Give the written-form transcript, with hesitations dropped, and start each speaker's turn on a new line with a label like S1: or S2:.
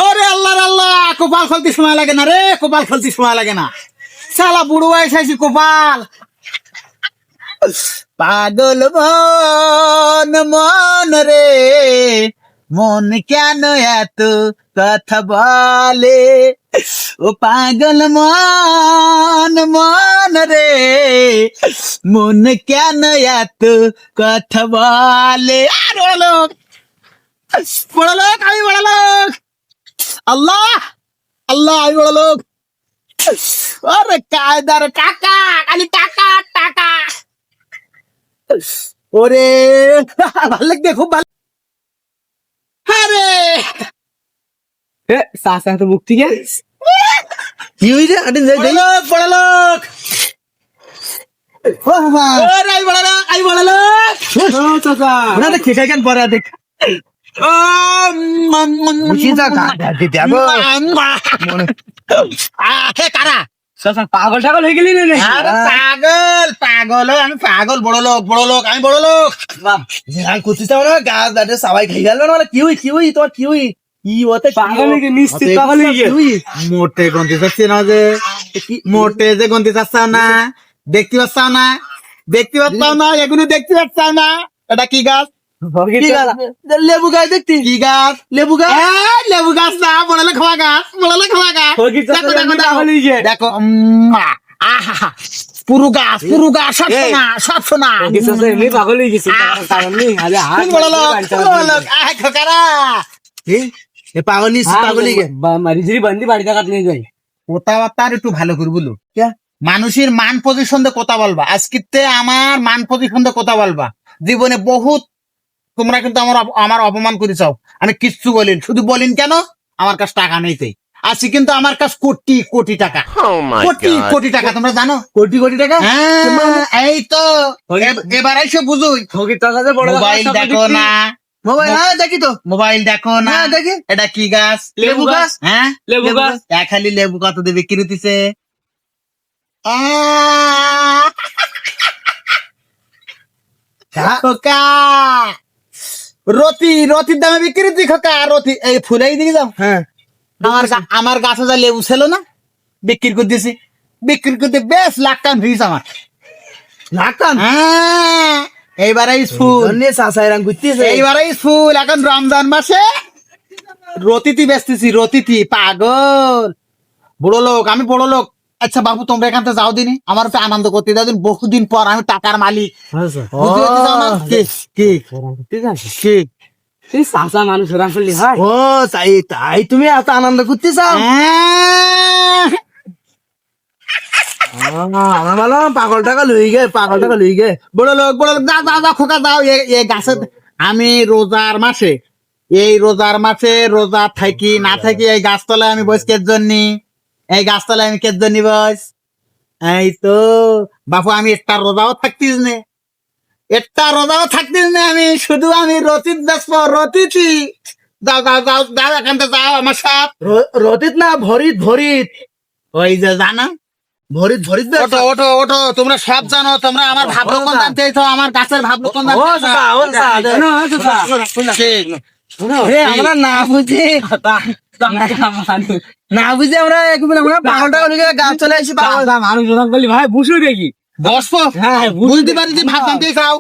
S1: ওরে আল্লাহ আল্লাহ, কপাল খুলতে সময় লাগে না রে, কপাল খুলতে সময় লাগে না। শালা বুড়ো বয়স আইছি, কপাল। পাগল মন মন রে, মন কেন এত কথা বলে? ও পাগল মন মন রে, মন কেন এত কথা বলে? আর বড় লোক, বড় লোক, আমি বড় লোক। আল্লাহ আল্লাহ, আমি বড় লোক। আরে কায়দার টাকা, খালি টাকা টাকা। ওরে ভালো লাগবে, খুব ভালো। আরে
S2: চাচা তো মুখ থেকে
S1: কি হইছে? বড় লোক, বড় লোক। ওরে আমি বড় লোক, আমি বড় লোক।
S2: চাচা
S1: ওরা তো খেতে কেন পরে দেখ। কারা
S2: চাচা পাগল টাগল হয়ে গেলি রে?
S1: পাগল? পাগল আমি পাগল, বড় লোক, বড় লোক, আমি বড় লোক।
S2: করছিস না গাছ দাঁড়ে সবাই খাই গেল না? কি হই কি হই তোমার কি হই? কি ওতে পাগল হয়ে নিশ্চিত পাগল হয়ে গিয়ে
S1: মোটে গন্তি চাচ্ছি না যে, মোটে যে গন্তি চাচ্ছাও না, দেখতে পাচ্ছাও না, দেখতে পাচ্ছাও না, এগুলো দেখতে পাচ্ছাও না। এটা কি গাছ?
S2: লেবু গাছ দেখতি?
S1: কি গাছ?
S2: লেবু গাছ?
S1: লেবু গাছ না, বড়লে খাওয়া গাছ, বড়লে খাওয়া গাছ। দেখো দেখো দেখো দেখো, আহা, পুরো গাছ, পুরো গাছ, সব সোনা, সব সোনা।
S2: এমনি পাগল হয়ে গেছে কারণ নেই।
S1: বড় লোক, বড় লোক, আহ খোকারা।
S2: পাগলি পাগলি মারিঝিরি বান্দি বাড়ি টাকা নিয়ে যাই।
S1: কথাবার্তা আর একটু ভালো করে বলো। মানুষের মান পজিশন দিয়ে কথা বলবা। আজকে আমার মান পজিশন দিয়ে কথা বলবা। জীবনে বহুত তোমরা কিন্তু আমার অপমান করে চাও, আমি কিচ্ছু বলিন, শুধু বলিন কেন আমার কাছে টাকা নেই। তাই আজকে কিন্তু আমার কাছে কোটি কোটি টাকা, কোটি কোটি টাকা, তোমরা জানো?
S2: কোটি কোটি টাকা?
S1: হ্যাঁ, এই তো এবার এসে বুঝুই। মোবাইল দেখো না,
S2: মোবাইল দেখি তো,
S1: মোবাইল দেখো না,
S2: দেখি।
S1: এটা কি গাছ?
S2: লেবু গাছ।
S1: হ্যাঁ,
S2: লেবু গাছ।
S1: খালি লেবু কত দিয়ে বিক্রি হইতেছে? খোকা, রতি, রতির দামে বিক্রি হচ্ছে খোকা, রতি। এই ফুলাই দিকে যাও।
S2: হ্যাঁ,
S1: আমার গাছে যা লেবু ছিল না, বিক্রি করে দিয়েছি। বিক্রি করতে বেশ লাখ টাকা ফিস আমার।
S2: লাগান
S1: হ্যাঁ, এইবারে স্কুল, এইবারে স্কুল। এখন রমজান মাসে রতিতি বেচতেছি, রতিতি। পাগল, বড় লোক, আমি বড় লোক। আচ্ছা বাবু, তোমরা এখান থেকে যাও দিনি, আমার তো আনন্দ করতে দাও দিন। বহুদিন পর আমি টাকার মালিক। বুঝতে পারছিস আমার? কি
S2: ঠিক আছে।
S1: কি
S2: এই চাচা মানুষ রাখলি হয়।
S1: ও তাই তাই তুমি এত আনন্দ করতে চাও?
S2: আমার মালাম পাগল টাকা লই গে, পাগল টাকা লই গে।
S1: বড় লোক, বড় লোক, যাও যাও যাও খোকা যাও। এই গাছে আমি রোজার মাসে, এই রোজার মাসে রোজা থাকি না থাকি এই গাছতলায় আমি বস কের জন্য, এই গাছতলায় আমি কের জন্য বস? এই তো বাপু, আমি একটা রোজাও থাকতিস নে, একটা রোজাও থাকতিস না। আমি শুধু আমি রতিত দেখবো, রতিতি। যাও যাও যাও যাও, এখান থেকে যাও আমার সাথ।
S2: রতিত না ভরিত, ভরিত
S1: ওই যে জানা,
S2: ভরিত ভরিত।
S1: ওঠো ওঠো ওঠো, তোমরা সব জানো। তোমরা আমার ভাবলক্ষণ জানতে চাইছো, আমার গাছের ভাবলক্ষণ
S2: ও চাচা, ও চাচা, আমরা না বুঝে না বুঝে আমরা আমরা পাগল টাকা লই গাছ চলে আসি। পাগল মানুষ বলি ভাই বুঝু দেখি
S1: বসবো।
S2: হ্যাঁ,
S1: বুঝতে পারি যে ভাব জানতে চাও।